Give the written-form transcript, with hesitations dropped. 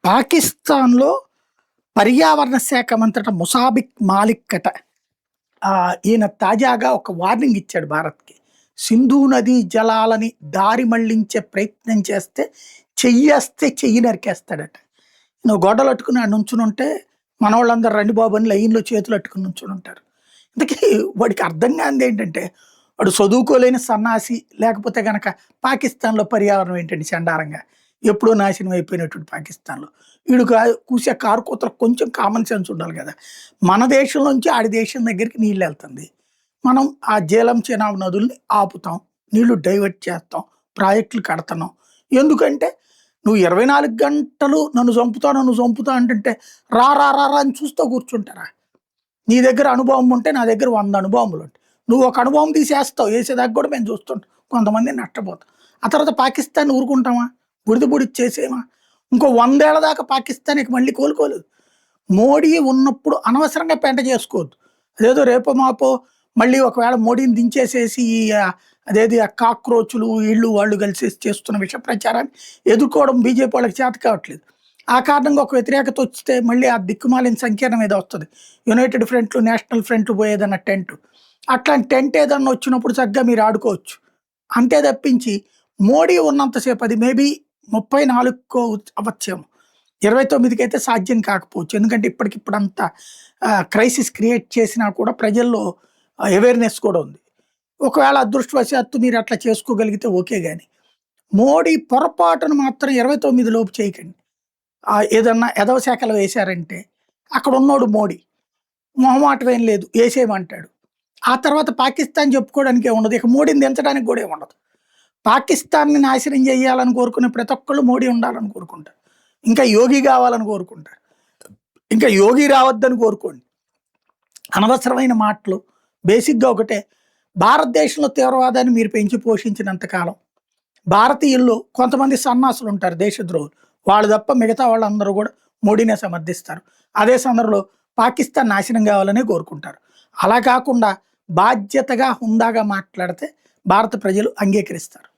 పాకిస్తాన్‌లో పర్యావరణ శాఖ మంత్రట ముసాబిక్ మాలిక్ అట. ఈయన తాజాగా ఒక వార్నింగ్ ఇచ్చాడు భారత్‌కి. సింధు నదీ జలాలని దారి మళ్లించే ప్రయత్నం చేస్తే చెయ్యి నరికేస్తాడట. నువ్వు గొడ్డలట్టుకుని ఆడ నుంచునుంటే మనోళ్ళందరూ రండి బాబు అని లైన్‌లో చేతులట్టుకుని నుంచునుంటారు. ఇంతకీ వాడికి అర్థం కానిదేంటంటే, వాడు చదువుకోలేని సన్నాసి, లేకపోతే గనక పాకిస్తాన్‌లో పర్యావరణం ఏంటండి చండాలంగా. ఎప్పుడో నాశనం అయిపోయినటువంటి పాకిస్తాన్‌లో. ఈడు కూసే కారు కూతలకు కొంచెం కామన్ సెన్స్ ఉండాలి గదా! మన దేశం నుంచి ఆడి దేశం దగ్గరికి నీళ్ళెళ్తుంది. మనం ఆ జేలం, చెనాబ్ నదుల్ని ఆపుతాం. నీళ్లు డైవర్ట్ చేస్తాం. ప్రాజెక్టులు కడతన్నాం. ఎందుకంటే నువ్వు 24 గంటలు నన్ను చంపుతా అంటుంటే రా రా రా రా అని చూస్తూ కూర్చుంటారా? నీ దగ్గర అణుబాంబు ఉంటే నా దగ్గర 100 అణుబాంబులుంటాయి. నువ్వు ఒక అణుబాంబు తీసేస్తావు. ఏసేదాకా కూడా మేము చూస్తుంటాం. కొంతమంది నష్టపోతాం. ఆ తర్వాత పాకిస్తాన్ ఊరుకుంటామా? బుడిద ఇంకో 100 ఏళ్ల దాకా పాకిస్తాన్ ఇక మళ్ళీ కోలుకోలేదు. మోడీ ఉన్నప్పుడు అనవసరంగా పెంట చేసుకోవద్దు. అదేదో రేపో మాపో మళ్ళీ ఒకవేళ మోడీని దించేసేసి అదేది ఆ కాక్రోచులు వీళ్ళు వాళ్ళు కలిసి చేస్తున్న విష ప్రచారాన్ని ఎదుర్కోవడం బీజేపీ వాళ్ళకి చేత కావట్లేదు. ఆ కారణంగా ఒక వ్యతిరేకత వస్తే మళ్ళీ ఆ దిక్కుమాలిన సంకీర్ణం ఏదో వస్తుంది. యునైటెడ్ ఫ్రంట్లు, నేషనల్ ఫ్రంట్లు పోయేదన్న టెంట్. అట్లాంటి టెంట్ ఏదన్నా వచ్చినప్పుడు చక్కగా మీరు ఆడుకోవచ్చు. అంతే తప్పించి మోడీ ఉన్నంతసేపు అది మేబీ 34కో అవ్వచ్చేమో. 29కి అయితే సాధ్యం కాకపోవచ్చు. ఎందుకంటే ఇప్పటికిప్పుడంతా క్రైసిస్ క్రియేట్ చేసినా కూడా ప్రజల్లో అవేర్‌నెస్ కూడా ఉంది. ఒకవేళ అదృష్టవశాత్తు మీరు అట్లా చేసుకోగలిగితే ఓకే గాని, మోడీ పొరపాటున మాత్రం 29 లోపు చేయకండి. ఏదన్నా ఎదవ శాఖలు వేశారంటే అక్కడున్నోడు మోడీ. మొహమాటం ఏం లేదు. ఏసేయమంటాడు. ఆ తర్వాత పాకిస్తాన్ చెప్పుకోవడానికి ఏముండదు. ఇక మోడీని దించడానికి కూడా ఏముండదు. పాకిస్తాన్‌ని నాశనం చేయాలని కోరుకునే ప్రతి ఒక్కళ్ళు మోడీ ఉండాలని కోరుకుంటారు. ఇంకా యోగి కావాలని కోరుకుంటారు. ఇంకా యోగి రావద్దని కోరుకోండి. అనవసరమైన మాటలు. బేసిక్‌గా ఒకటే, భారతదేశంలో తీవ్రవాదాన్ని మీరు పెంచి పోషించినంత కాలం భారతీయుల్లో కొంతమంది సన్నాసులు ఉంటారు, దేశద్రోహులు. వాళ్ళు తప్ప మిగతా వాళ్ళందరూ కూడా మోడీనే సమర్థిస్తారు. అదే సందర్భంలో పాకిస్తాన్ నాశనం కావాలనే కోరుకుంటారు. అలా కాకుండా బాధ్యతగా, హుందాగా మాట్లాడితే భారత ప్రజలు అంగీకరిస్తారు.